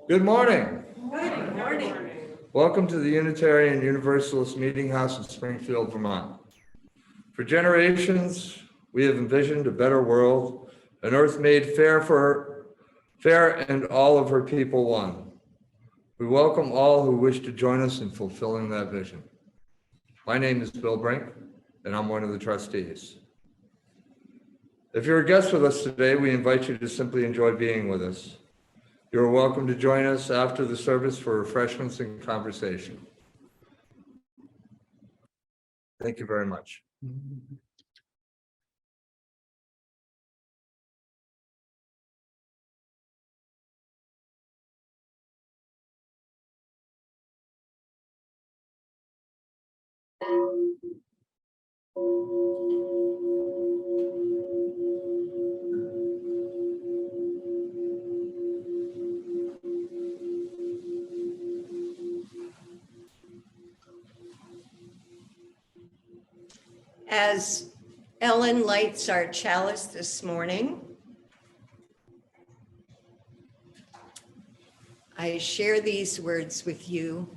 Good morning. Good morning. Welcome to the Unitarian Universalist Meeting House in Springfield, Vermont. For generations, we have envisioned a better world, an earth made fair and all of her people one. We welcome all who wish to join us in fulfilling that vision. My name is Bill Brink, and I'm one of the trustees. If you're a guest with us today, we invite you to simply enjoy being with us. You're welcome to join us after the service for refreshments and conversation. Thank you very much. As Ellen lights our chalice this morning, I share these words with you.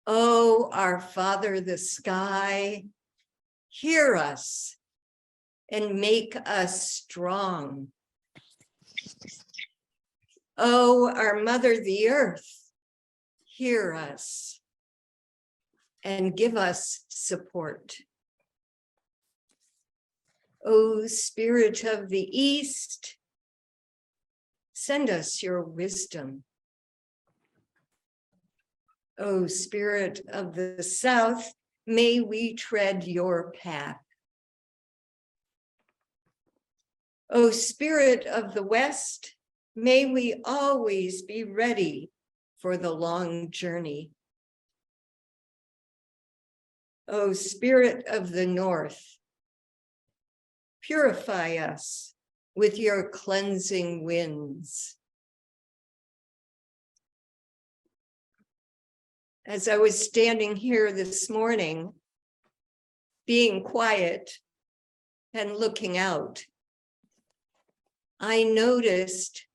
Oh, our Father, the sky, hear us and make us strong. Oh, our Mother, the earth, hear us and give us support. O Spirit of the East, send us your wisdom. O Spirit of the South, may we tread your path. O Spirit of the West, may we always be ready for the long journey. O Spirit of the North, purify us with your cleansing winds. As I was standing here this morning, being quiet and looking out, I noticed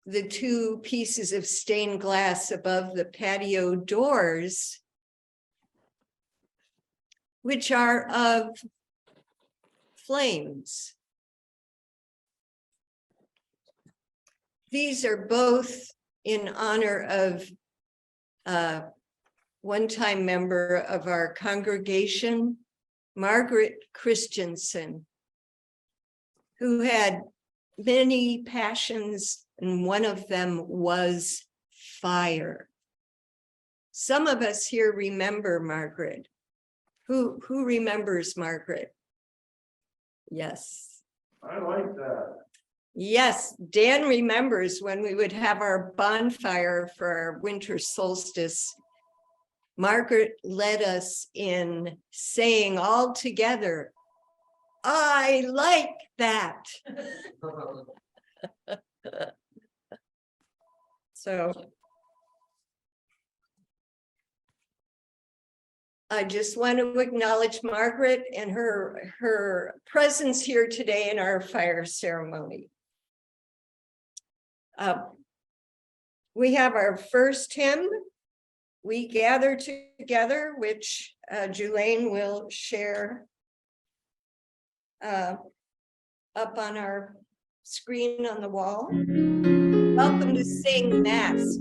the two pieces of stained glass above the patio doors, which are of flames. These are both in honor of a one-time member of our congregation, Margaret Christensen, who had many passions, and one of them was fire. Some of us here remember Margaret. Who remembers Margaret? Yes. I like that. Yes, Dan remembers when we would have our bonfire for our winter solstice. Margaret led us in saying all together, I like that. So I just want to acknowledge Margaret and her presence here today in our fire ceremony. We have our first hymn, We Gather Together, which Julaine will share up on our screen on the wall. Welcome to Sing Mass.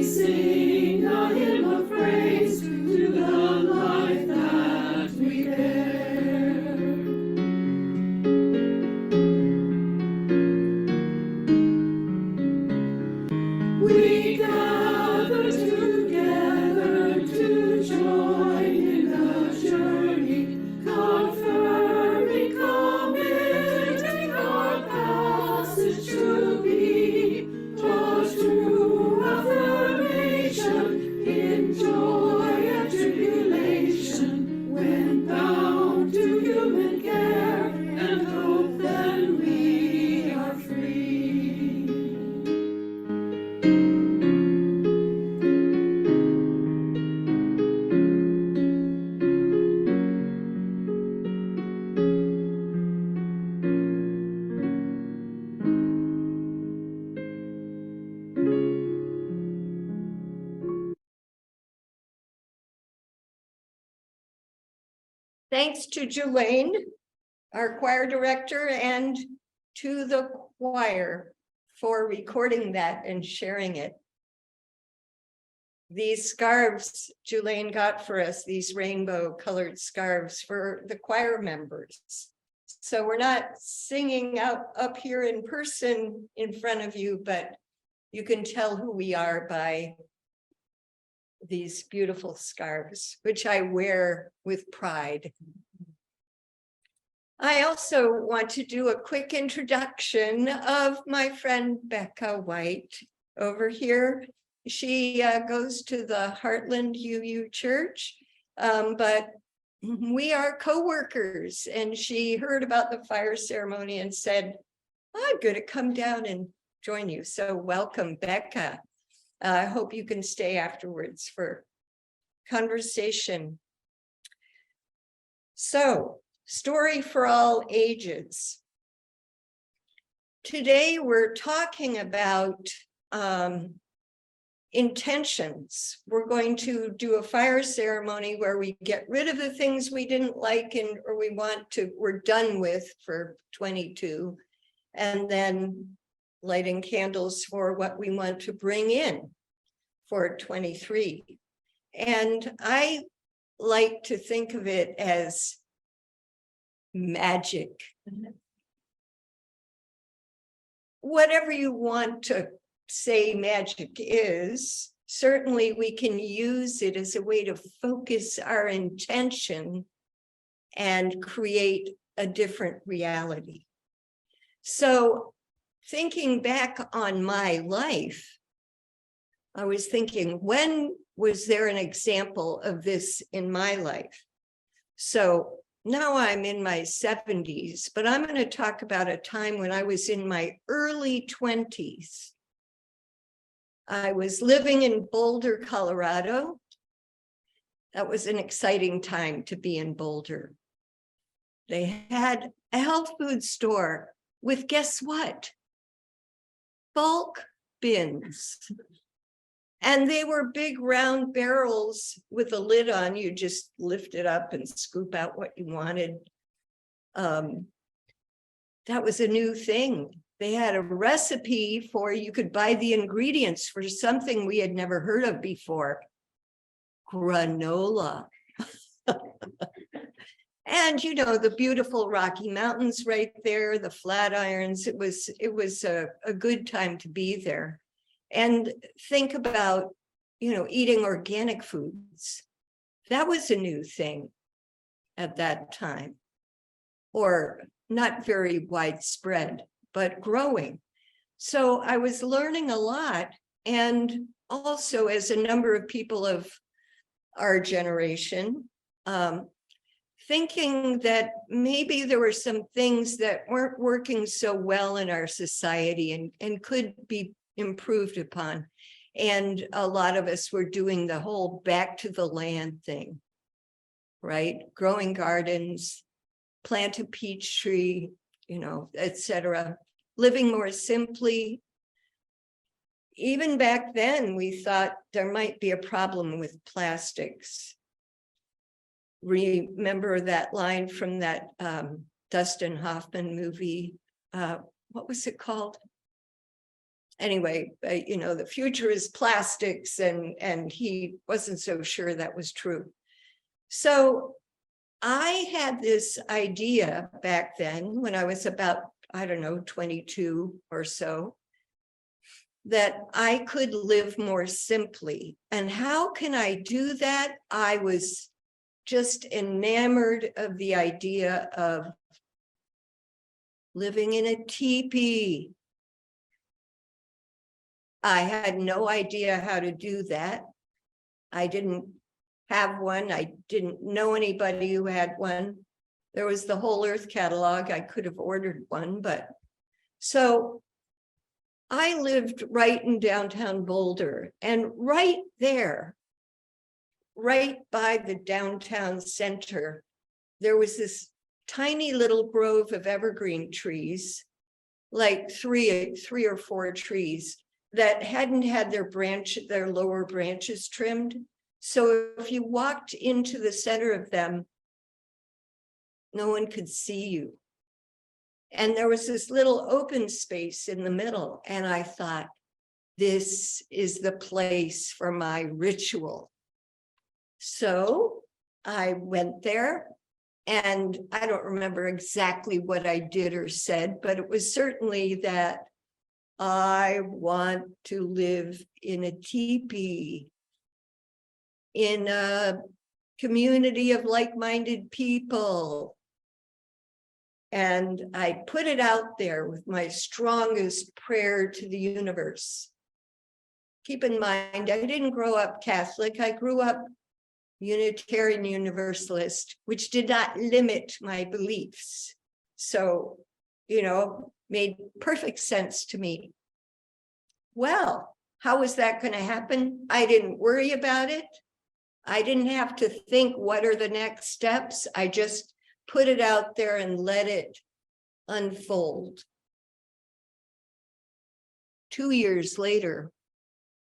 Sing a hymn of praise to the life that Thanks to Julaine, our choir director, and to the choir for recording that and sharing it. These scarves Julaine got for us, these rainbow colored scarves for the choir members. So we're not singing out up here in person in front of you, but you can tell who we are by these beautiful scarves, which I wear with pride. I also want to do a quick introduction of my friend Becca White over here. She goes to the Heartland UU Church, but we are co-workers, and she heard about the fire ceremony and said, I'm going to come down and join you. So welcome, Becca. I hope you can stay afterwards for conversation. So, story for all ages. Today we're talking about intentions. We're going to do a fire ceremony where we get rid of the things we didn't like or we're done with for 22, and then lighting candles for what we want to bring in for 23. And I like to think of it as magic. Whatever you want to say magic is, certainly we can use it as a way to focus our intention and create a different reality. So thinking back on my life, I was thinking, when was there an example of this in my life? So now I'm in my 70s, but I'm going to talk about a time when I was in my early 20s. I was living in Boulder, Colorado. That was an exciting time to be in Boulder. They had a health food store with, guess what? Bulk bins. And they were big round barrels with a lid on. You just lift it up and scoop out what you wanted. That was a new thing. They had a recipe for, you could buy the ingredients for something we had never heard of before. Granola. And you know, the beautiful Rocky Mountains right there, the Flatirons. It was a good time to be there. And think about, you know, eating organic foods. That was a new thing at that time, or not very widespread, but growing. So I was learning a lot. And also, as a number of people of our generation, thinking that maybe there were some things that weren't working so well in our society and could be improved upon. And a lot of us were doing the whole back to the land thing, right? Growing gardens, plant a peach tree, you know, etc. Living more simply. Even back then, we thought there might be a problem with plastics. Remember that line from that Dustin Hoffman movie? What was it called? Anyway, you know, the future is plastics, and he wasn't so sure that was true. So I had this idea back then when I was about, I don't know, 22 or so, that I could live more simply. And how can I do that? I was just enamored of the idea of living in a teepee. I had no idea how to do that. I didn't have one. I didn't know anybody who had one. There was the Whole Earth catalog. I could have ordered one, but so I lived right in downtown Boulder, and right there, right by the downtown center, there was this tiny little grove of evergreen trees, like three or four trees that hadn't had their lower branches trimmed. So if you walked into the center of them, no one could see you. And there was this little open space in the middle. And I thought, this is the place for my ritual. So I went there, and I don't remember exactly what I did or said, but it was certainly that I want to live in a teepee, in a community of like-minded people. And I put it out there with my strongest prayer to the universe. Keep in mind, I didn't grow up Catholic. I grew up Unitarian Universalist, which did not limit my beliefs. So, made perfect sense to me. Well, how was that going to happen? I didn't worry about it. I didn't have to think, what are the next steps? I just put it out there and let it unfold. 2 years later,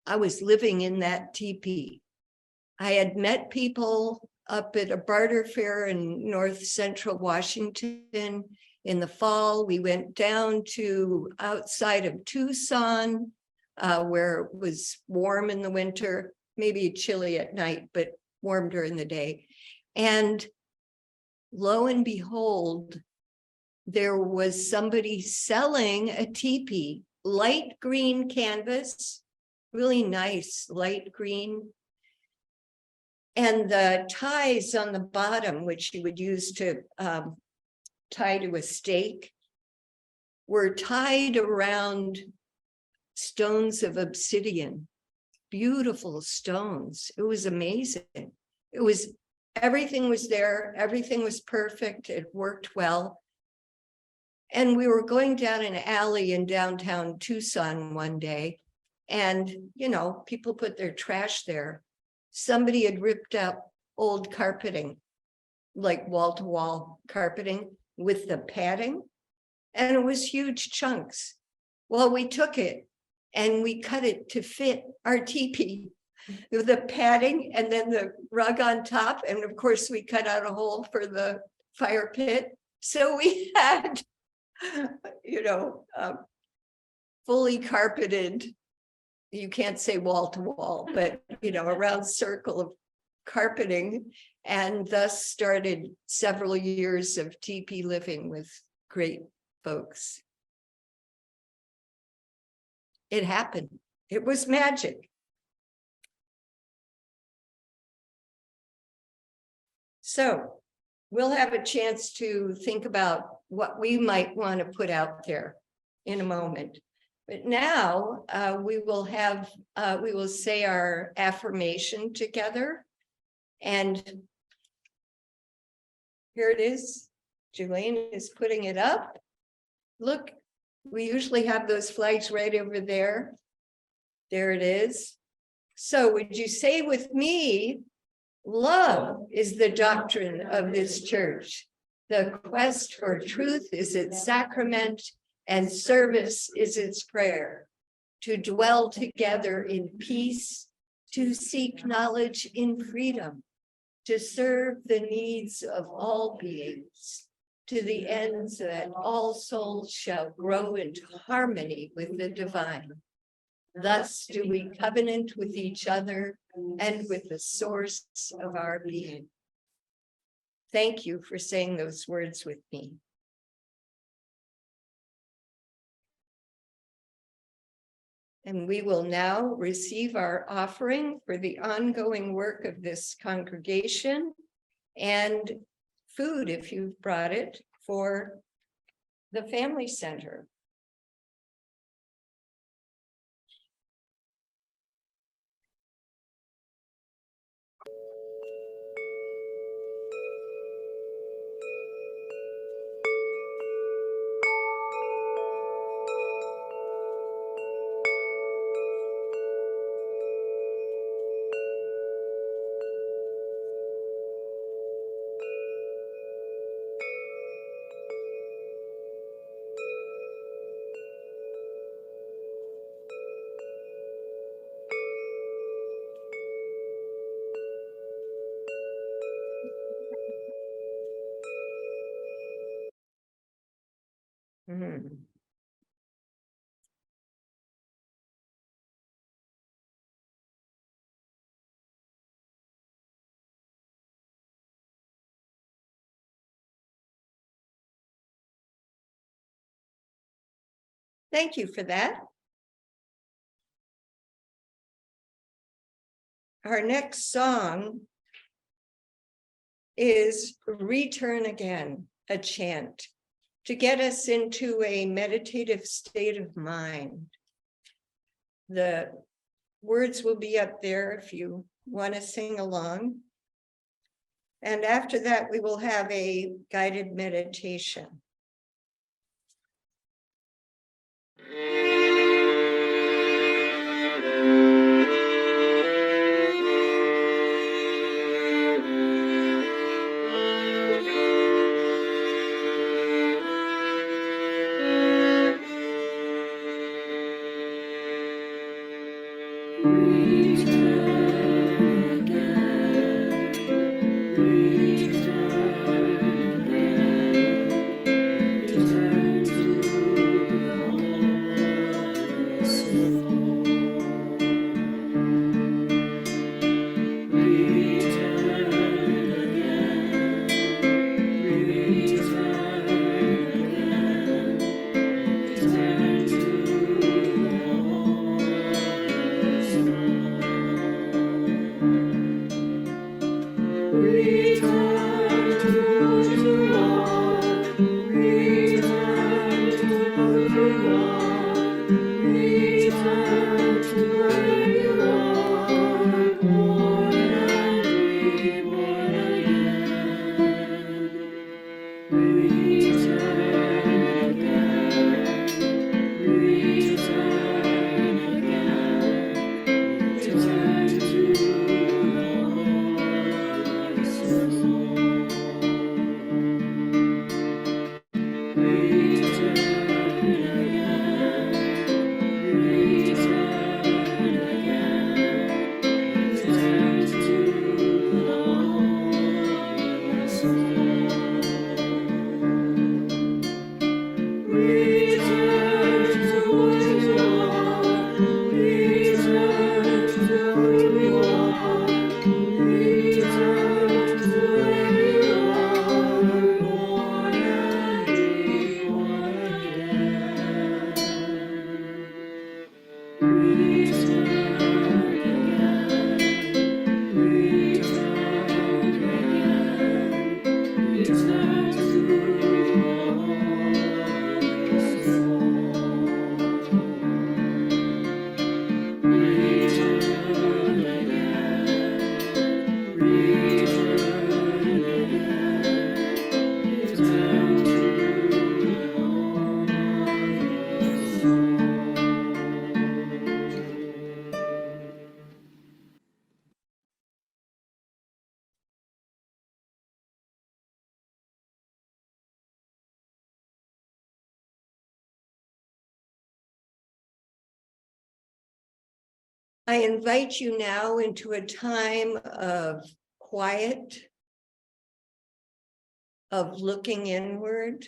I was living in that teepee. I had met people up at a barter fair in North Central Washington. In the fall, we went down to outside of Tucson, where it was warm in the winter, maybe chilly at night, but warm during the day. And lo and behold, there was somebody selling a teepee, light green canvas, really nice light green. And the ties on the bottom, which you would use to tie to a stake, were tied around stones of obsidian, beautiful stones. It was amazing. Everything was there. Everything was perfect. It worked well. And we were going down an alley in downtown Tucson one day, and, people put their trash there. Somebody had ripped up old carpeting, like wall-to-wall carpeting with the padding, and it was huge chunks. Well, we took it and we cut it to fit our teepee, with the padding and then the rug on top. And of course, we cut out a hole for the fire pit. So we had, fully carpeted, you can't say wall to wall, but, a round circle of carpeting, and thus started several years of teepee living with great folks. It happened. It was magic. So we'll have a chance to think about what we might want to put out there in a moment. But now we will say our affirmation together. And here it is. Julian is putting it up. Look, we usually have those flags right over there. There it is. So would you say with me, love is the doctrine of this church. The quest for truth is its sacrament, and service is its prayer. To dwell together in peace, to seek knowledge in freedom, to serve the needs of all beings, to the ends that all souls shall grow into harmony with the divine. Thus do we covenant with each other and with the source of our being. Thank you for saying those words with me. And we will now receive our offering for the ongoing work of this congregation, and food, if you've brought it, for the family center. Mhm. Thank you for that. Our next song is Return Again, a chant to get us into a meditative state of mind. The words will be up there if you want to sing along. And after that, we will have a guided meditation. I invite you now into a time of quiet, of looking inward.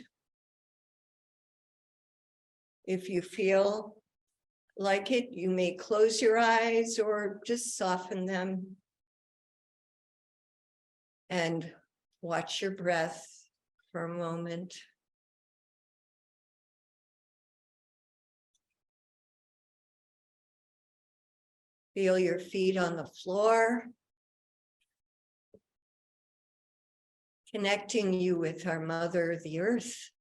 If you feel like it, you may close your eyes or just soften them and watch your breath for a moment. Feel your feet on the floor, connecting you with our mother, the earth.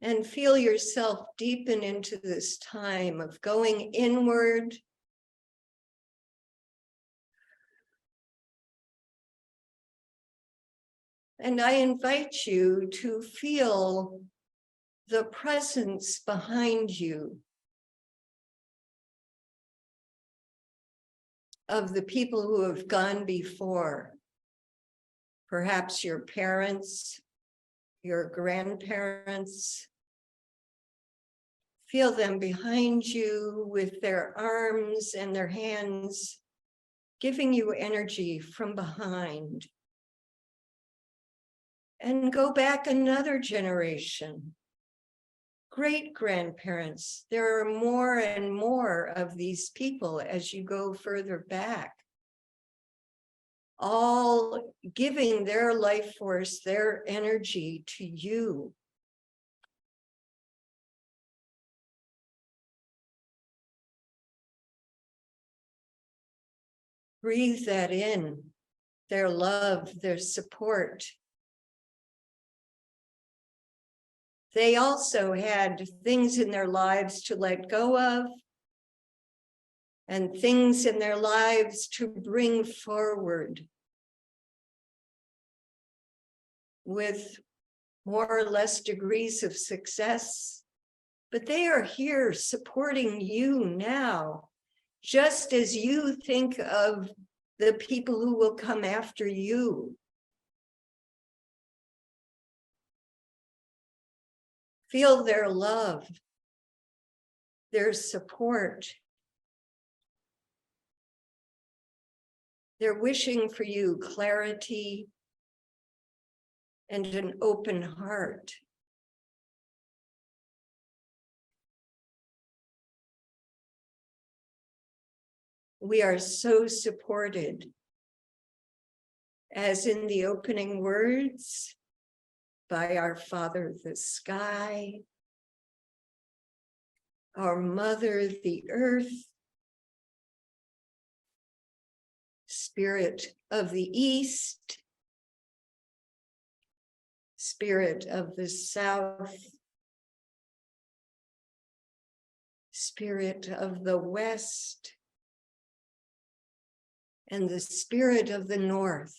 And feel yourself deepen into this time of going inward. And I invite you to feel the presence behind you of the people who have gone before. Perhaps your parents, your grandparents. Feel them behind you with their arms and their hands, giving you energy from behind. And go back another generation. Great-grandparents. There are more and more of these people as you go further back, all giving their life force, their energy to you. Breathe that in, their love, their support. They also had things in their lives to let go of and things in their lives to bring forward with more or less degrees of success. But they are here supporting you now, just as you think of the people who will come after you. Feel their love, their support. They're wishing for you clarity and an open heart. We are so supported, as in the opening words, by our Father, the sky, our Mother, the earth, Spirit of the East, Spirit of the South, Spirit of the West, and the Spirit of the North.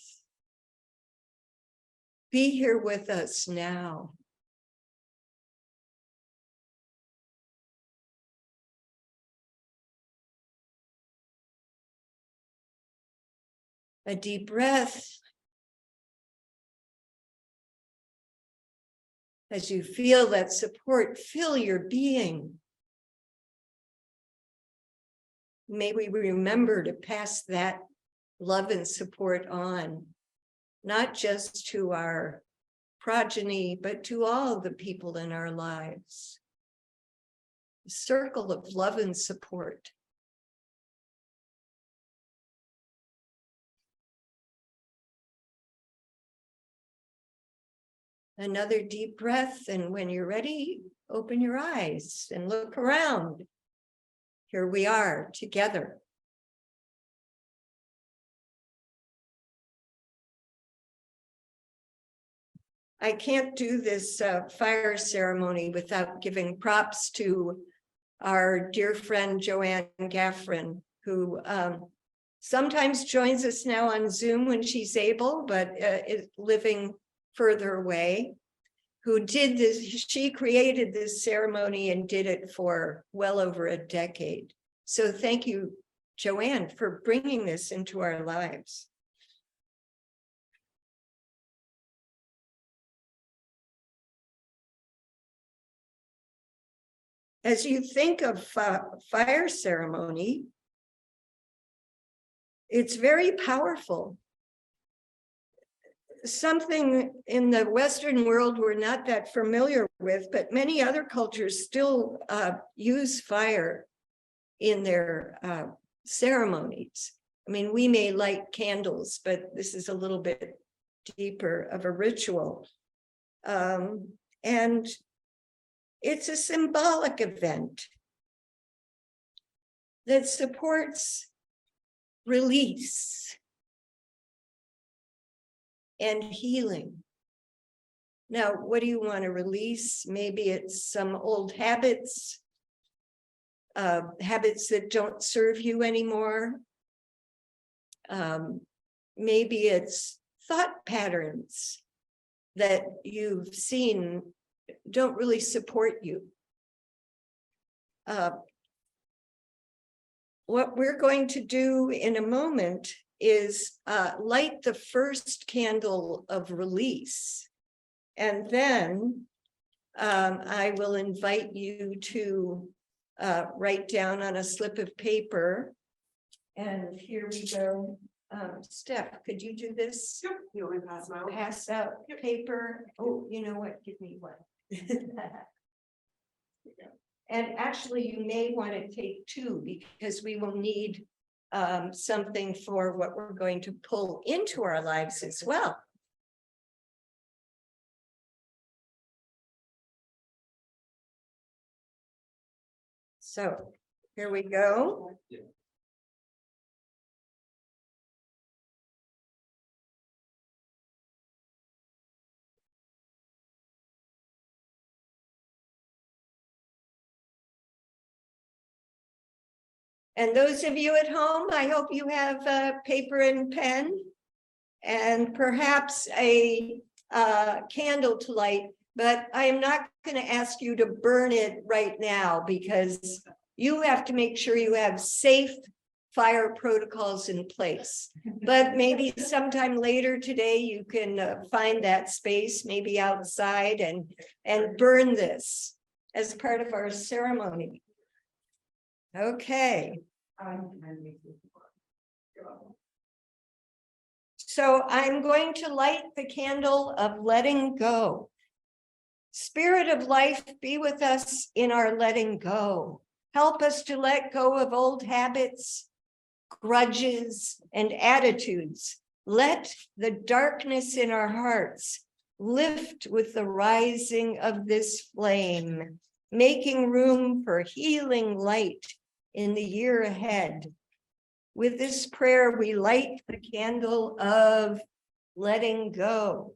Be here with us now. A deep breath. As you feel that support fill your being. May we remember to pass that love and support on, not just to our progeny, but to all the people in our lives. A circle of love and support. Another deep breath, and when you're ready, open your eyes and look around. Here we are together. I can't do this fire ceremony without giving props to our dear friend Joanne Gaffrin, who sometimes joins us now on Zoom when she's able, but is living further away, who did this. She created this ceremony and did it for well over a decade. So thank you, Joanne, for bringing this into our lives. As you think of fire ceremony, it's very powerful. Something in the Western world we're not that familiar with, but many other cultures still use fire in their ceremonies. I mean, we may light candles, but this is a little bit deeper of a ritual. And it's a symbolic event that supports release and healing. Now, what do you want to release? Maybe it's some old habits, habits that don't serve you anymore. Maybe it's thought patterns that you've seen don't really support you. What we're going to do in a moment is light the first candle of release. And then I will invite you to write down on a slip of paper. And here we go. Steph, could you do this? Yep. You want me to pass them out? Pass out paper. Oh, you know what? Give me one. And actually, you may want to take two because we will need something for what we're going to pull into our lives as well. So here we go. And those of you at home, I hope you have paper and pen and perhaps a candle to light, but I am not going to ask you to burn it right now because you have to make sure you have safe fire protocols in place. But maybe sometime later today, you can find that space, maybe outside, and burn this as part of our ceremony. Okay. So I'm going to light the candle of letting go. Spirit of life, be with us in our letting go. Help us to let go of old habits, grudges, and attitudes. Let the darkness in our hearts lift with the rising of this flame, making room for healing light in the year ahead. With this prayer, we light the candle of letting go.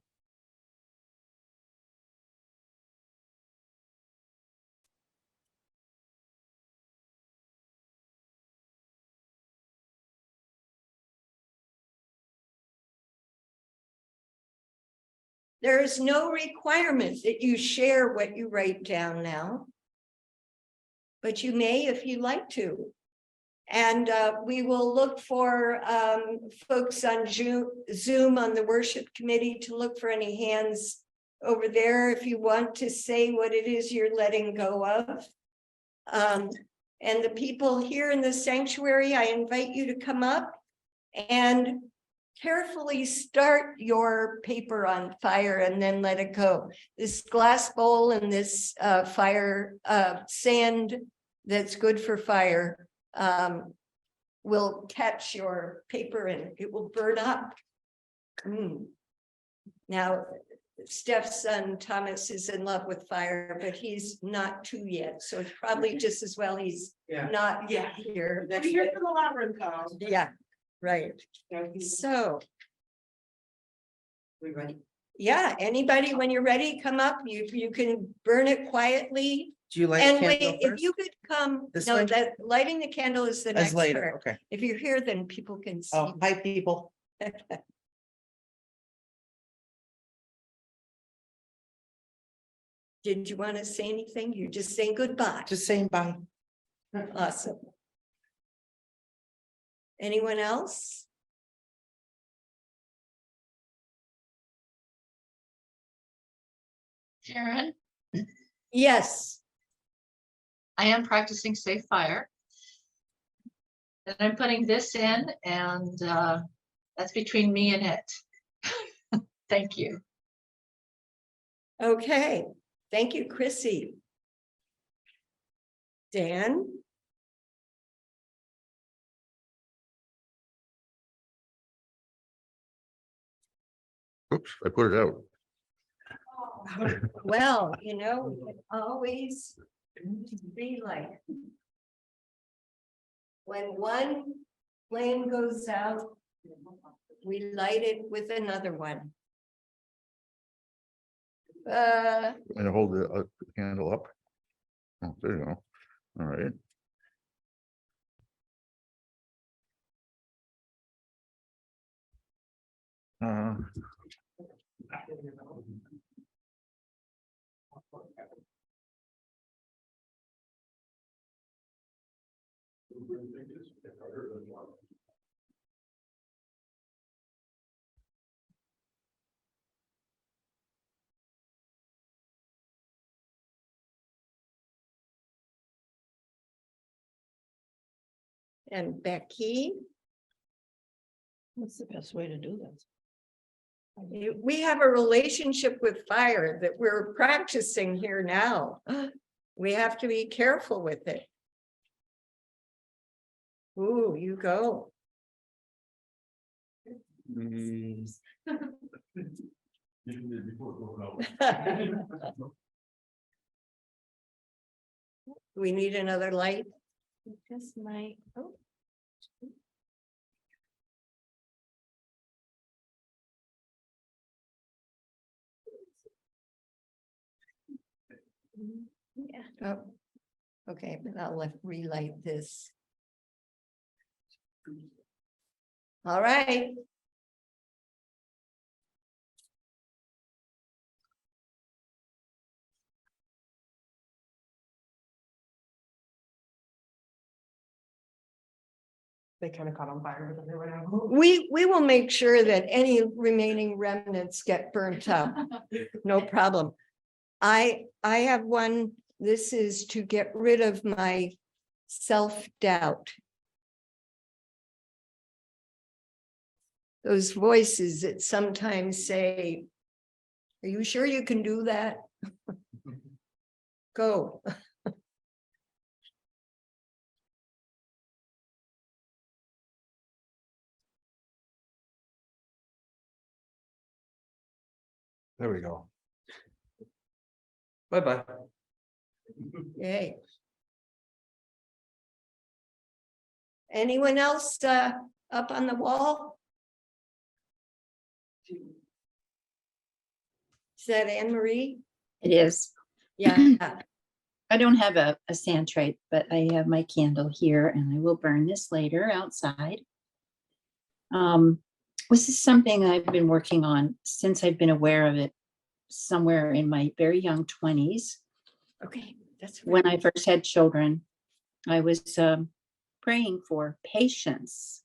There is no requirement that you share what you write down now, but you may if you like to. And we will look for folks on Zoom on the worship committee to look for any hands over there if you want to say what it is you're letting go of. And the people here in the sanctuary, I invite you to come up and carefully start your paper on fire and then let it go. This glass bowl and this fire sand that's good for fire will catch your paper and it will burn up. Now, Steph's son Thomas is in love with fire, but he's not 2 yet, so it's probably just as well he's not here. We're here for the labyrinth call. Yeah, right. So, We ready? yeah, anybody, when you're ready, come up. You can burn it quietly. Do you like And candle wait, if first? you could come, This no, way? that lighting the candle is the As next later, part. okay. If you're here, then people can see. Oh, hi, people. Did you want to say anything? You're just saying goodbye. Just saying bye. Awesome. Anyone else? Sharon, Yes. I am practicing safe fire. And I'm putting this in and that's between me and it. Thank you. Okay. Thank you, Chrissy. Dan? Oops, I put it out. Well, you know, we can always be like, when one flame goes out, we light it with another one. And hold the candle up. Oh, there you go. All right. and Becky. What's the best way to do this? We have a relationship with fire that we're practicing here now. We have to be careful with it. Ooh, you go. We need another light. Just my, oh, yeah. Oh, okay, but I'll relight this. All right. They kind of caught on fire, but then they went out. We will make sure that any remaining remnants get burnt up. No problem. I have one. This is to get rid of my self-doubt. Those voices that sometimes say, "Are you sure you can do that?" Go. There we go. Bye-bye. Yay. Anyone else up on the wall? Is that Anne Marie? It is. Yeah. I don't have a sand tray, but I have my candle here and I will burn this later outside. This is something I've been working on since I've been aware of it somewhere in my very young 20s. Okay, that's When I first had children, I was praying for patience.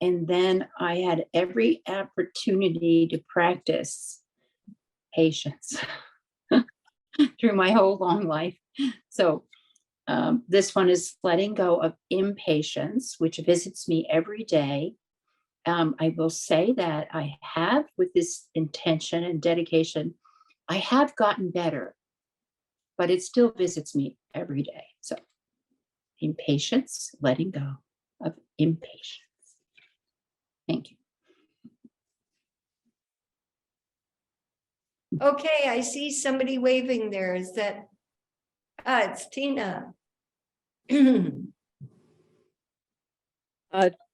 And then I had every opportunity to practice patience through my whole long life. So this one is letting go of impatience, which visits me every day. I will say that I have, with this intention and dedication, I have gotten better, but it still visits me every day. So impatience, letting go of impatience. Thank you. okay. I see somebody waving there. Is that? It's Tina. I'm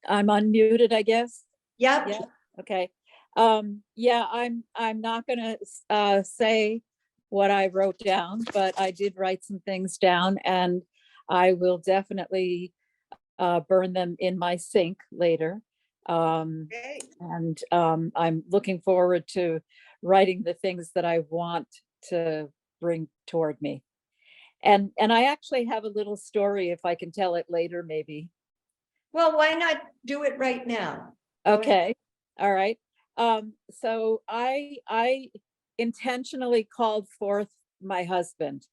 unmuted, I guess. Yep. Yeah, okay. Yeah, I'm not gonna say what I wrote down, but I did write some things down and I will definitely burn them in my sink later. Okay. And I'm looking forward to writing the things that I want to bring toward me. And I actually have a little story, if I can tell it later, maybe. Well, why not do it right now? Go ahead. Okay, all right. So I intentionally called forth my husband.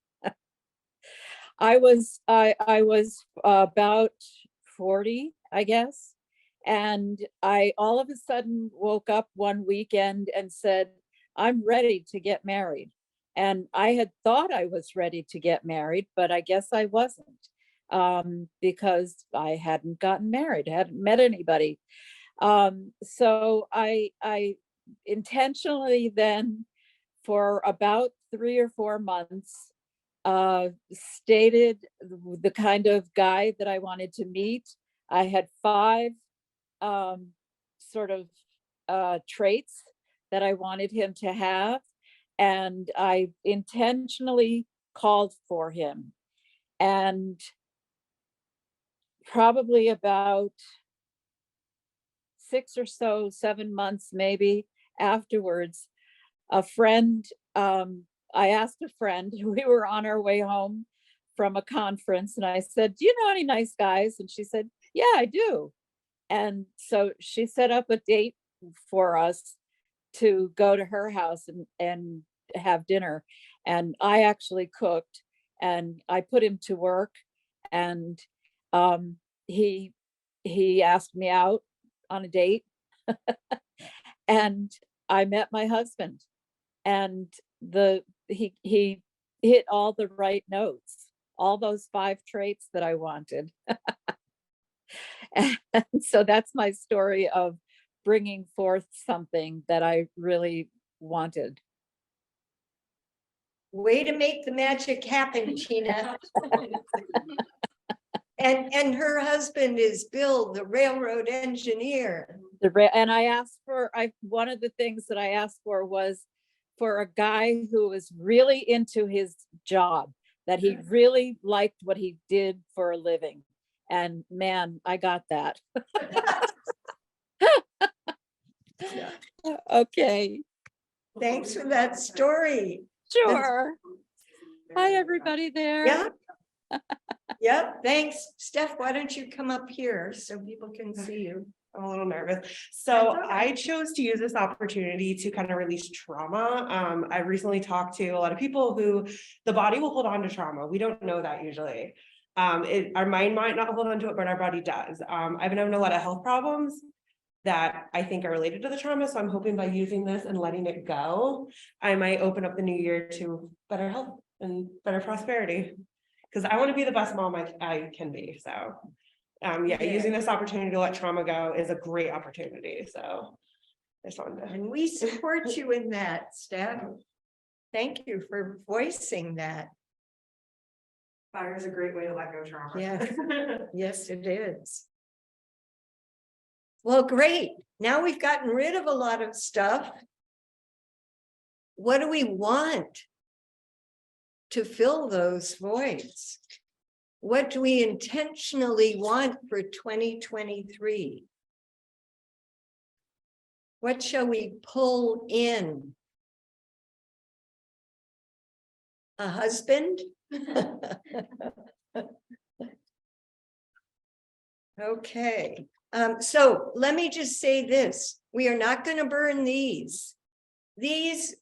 I was about 40, I guess. And I all of a sudden woke up one weekend and said, I'm ready to get married. And I had thought I was ready to get married, but I guess I wasn't, because I hadn't gotten married, hadn't met anybody. So I intentionally then, for about 3 or 4 months, stated the kind of guy that I wanted to meet. I had 5 sort of traits that I wanted him to have, and I intentionally called for him. And probably about 6 or so, 7 months maybe afterwards, a friend, I asked a friend, we were on our way home from a conference, and I said, do you know any nice guys? And she said, yeah, I do. And so she set up a date for us to go to her house and have dinner. And I actually cooked and I put him to work. And he asked me out on a date and I met my husband, and he hit all the right notes, all those 5 traits that I wanted. And so that's my story of bringing forth something that I really wanted. Way to make the magic happen, Tina. And her husband is Bill, the railroad engineer. And I asked for, one of the things that I asked for was for a guy who was really into his job, that he really liked what he did for a living. And man, I got that. Okay, Thanks for that story. sure. Hi, everybody there. Yeah. Yep, thanks. Steph, why don't you come up here so people can see you? I'm a little nervous. That's So all right. I chose to use this opportunity to kind of release trauma. I've recently talked to a lot of people who the body will hold on to trauma. We don't know that usually. Our mind might not hold on to it, but our body does. I've been having a lot of health problems that I think are related to the trauma. So I'm hoping by using this and letting it go, I might open up the new year to better health and better prosperity. Because I want to be the best mom I can be. So yeah, using this opportunity to let trauma go is a great opportunity. So I just wanted to. And we support you in that, Steph. Thank you for voicing that. Fire is a great way to let go trauma. Yes. Yes, it is. Well, great. Now we've gotten rid of a lot of stuff. What do we want to fill those voids? What do we intentionally want for 2023? What shall we pull in? A husband? Okay, so let me just say this. We are not going to burn these. These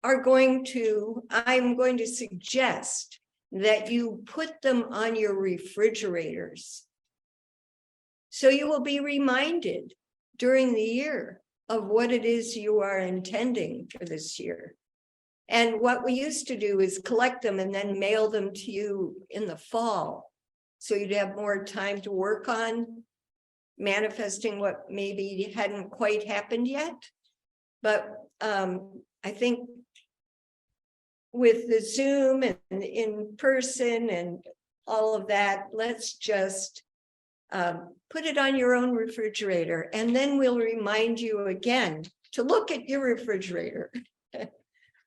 are going to, I'm going to suggest that you put them on your refrigerators. So you will be reminded during the year of what it is you are intending for this year. And what we used to do is collect them and then mail them to you in the fall. So you'd have more time to work on manifesting what maybe hadn't quite happened yet. But I think with the Zoom and in person and all of that, let's just put it on your own refrigerator, and then we'll remind you again to look at your refrigerator.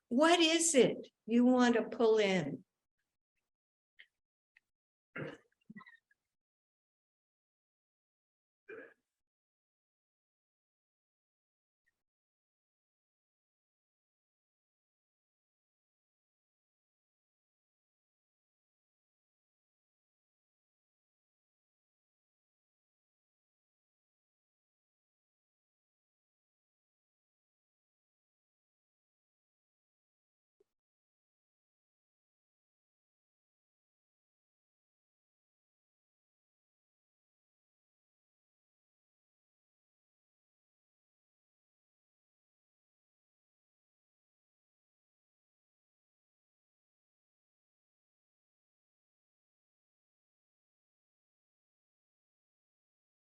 What is it you want to pull in?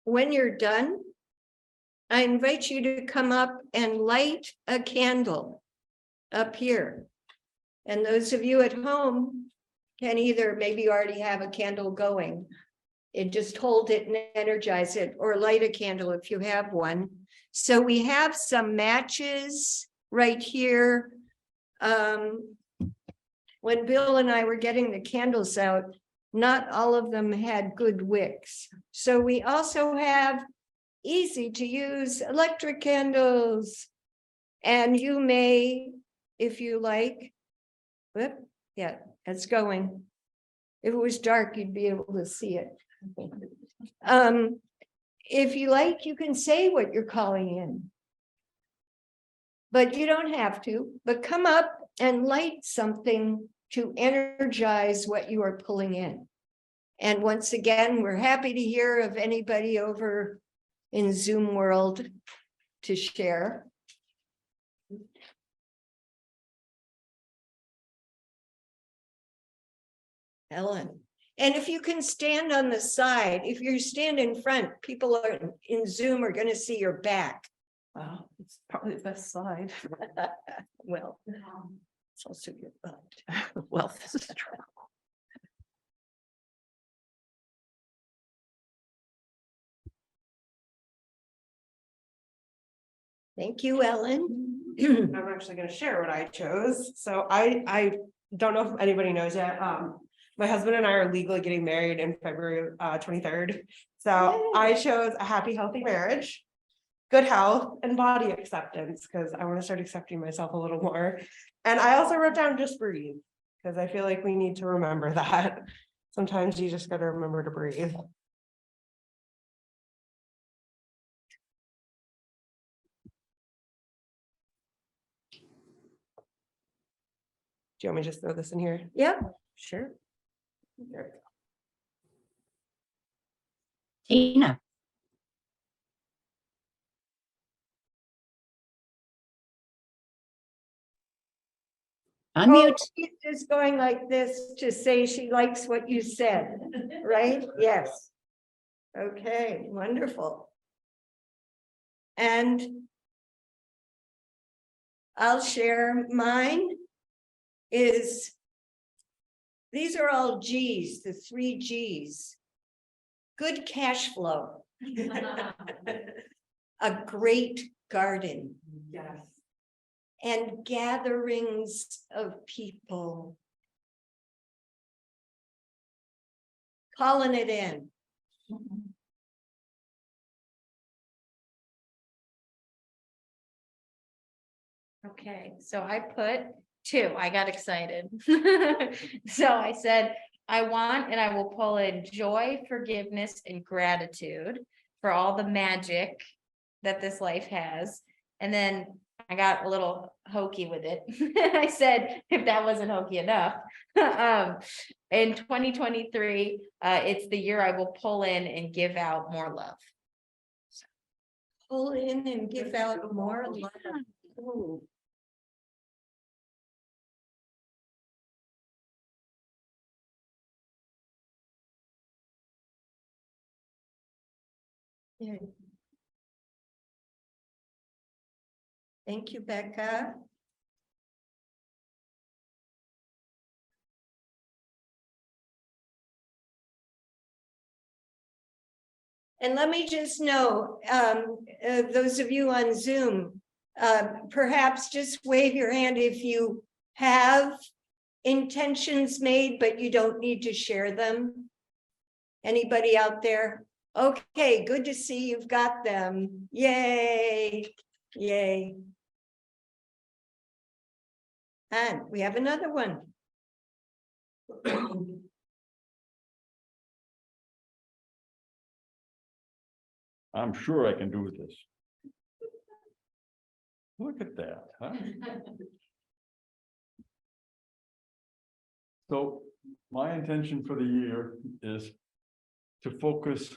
When you're done, I invite you to come up and light a candle up here. And those of you at home can either maybe already have a candle going. It just hold it and energize it, or light a candle if you have one. So we have some matches right here. When Bill and I were getting the candles out, not all of them had good wicks. So we also have easy to use electric candles. And you may, if you like, whoop, yeah, it's going. If it was dark, you'd be able to see it. If you like, you can say what you're calling in. But you don't have to, but come up and light something to energize what you are pulling in. And once again, we're happy to hear of anybody over in Zoom world to share. Ellen, and if you can stand on the side, if you stand in front, people are in Zoom are going to see your back. Wow, it's probably the best side. Well, it's also your butt. Well, this is true. Thank you, Ellen. I'm actually gonna share what I chose. So I don't know if anybody knows yet. My husband and I are legally getting married in February 23rd. So I chose a happy, healthy marriage, good health and body acceptance, because I want to start accepting myself a little more. And I also wrote down just breathe, because I feel like we need to remember that. Sometimes you just gotta remember to breathe. Do you want me to just throw this in here? Yep. Sure. There we go. Tina, unmute. She's just going like this to say she likes what you said, right? Yes. Okay, wonderful. And I'll share mine is, these are all G's, the 3 G's. Good cash flow. A great garden. Yes. And gatherings of people. Calling it in. Okay, so I put 2, I got excited. So I said, I want and I will pull in joy, forgiveness, and gratitude for all the magic that this life has. And then I got a little hokey with it. I said, if that wasn't hokey enough. In 2023, it's the year I will pull in and give out more love. Pull in and give out more love. Ooh. Yeah. Thank you, Becca. And let me just know, those of you on Zoom, perhaps just wave your hand if you have intentions made, but you don't need to share them. Anybody out there? Okay, good to see you've got them. Yay, yay. And we have another one. I'm sure I can do this. Look at that, huh? So my intention for the year is to focus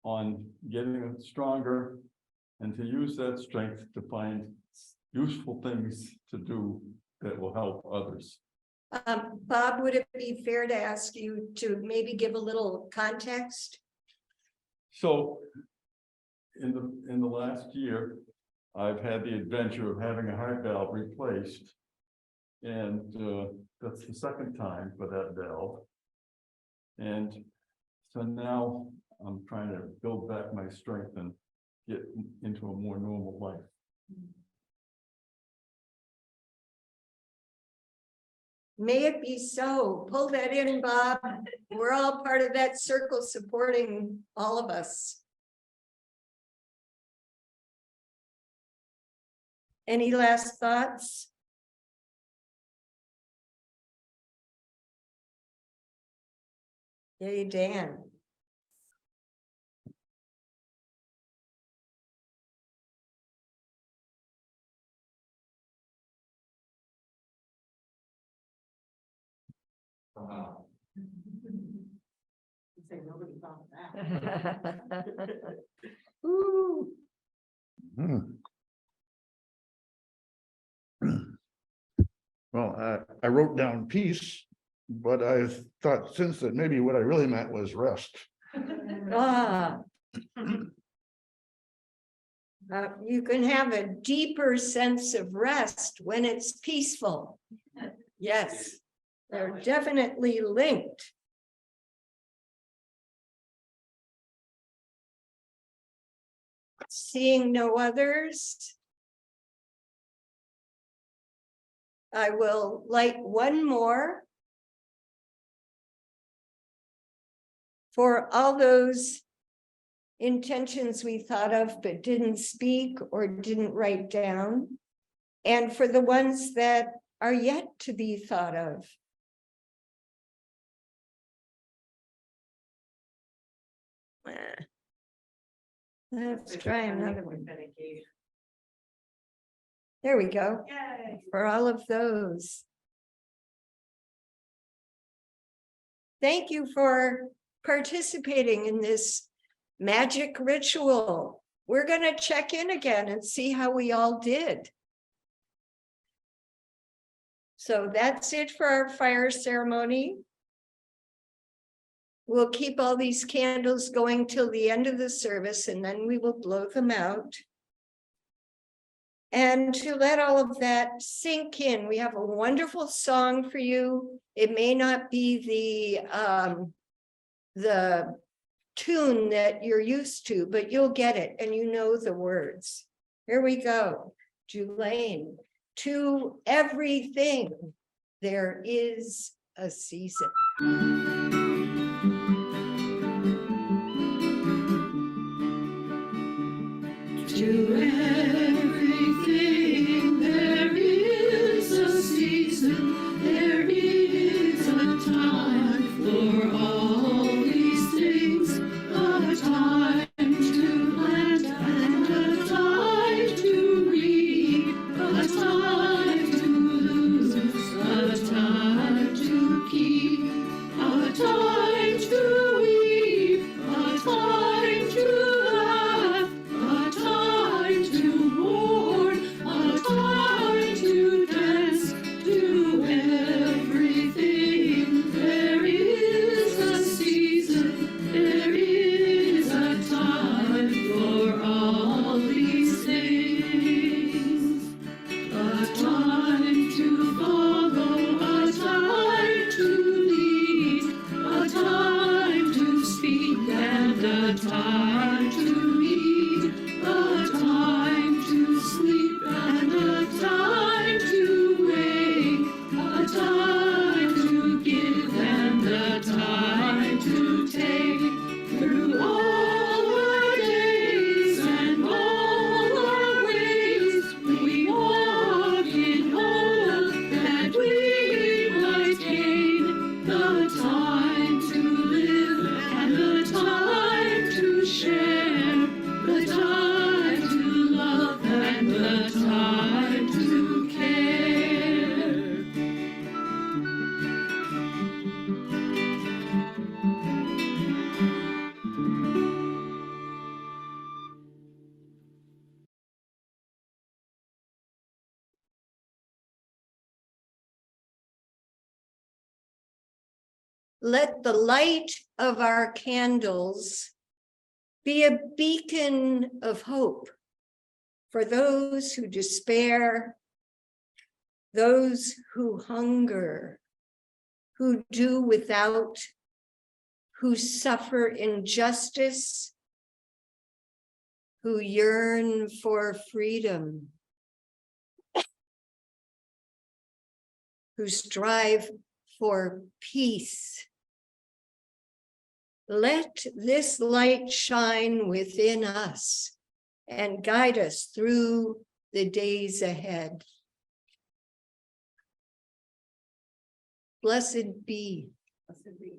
on getting stronger and to use that strength to find useful things to do that will help others. Bob, would it be fair to ask you to maybe give a little context? So in the last year, I've had the adventure of having a heart valve replaced. And that's the second time for that valve. And so now I'm trying to build back my strength and get into a more normal life. May it be so. Pull that in, Bob. We're all part of that circle supporting all of us. Any last thoughts? Yay, Dan. Say nobody thought of that. Ooh, Hmm. Well, I wrote down peace, but I thought since that maybe what I really meant was rest. ah. You can have a deeper sense of rest when it's peaceful. Yes, they're definitely linked. Seeing no others, I will light one more for all those intentions we thought of but didn't speak or didn't write down, and for the ones that are yet to be thought of. Let's try another one. There we go. Yay. For all of those. Thank you for participating in this magic ritual. We're going to check in again and see how we all did. So that's it for our fire ceremony. We'll keep all these candles going till the end of the service, and then we will blow them out. And to let all of that sink in, we have a wonderful song for you. It may not be the tune that you're used to, but you'll get it and you know the words. Here we go. Julaine, to everything there is a season. To everything there is a season, there is a time for all these things, a time to plant and a time to reap, a time to lose, a time to keep, a time to weep, a time to laugh, a time to mourn, a time to dance, to everything there is a season, there is a time for all these things, a time to follow, a time to lead, a time to speak and a time to eat, a time to sleep and a time to wake, a time to give and a time to take. Through all our days and all our ways, we walk in hope that we might gain the time to live and the time to share, the time to love and the time to care. Let the light of our candles be a beacon of hope for those who despair, those who hunger, who do without, who suffer injustice, who yearn for freedom, who strive for peace. Let this light shine within us and guide us through the days ahead. Blessed be. Blessed be.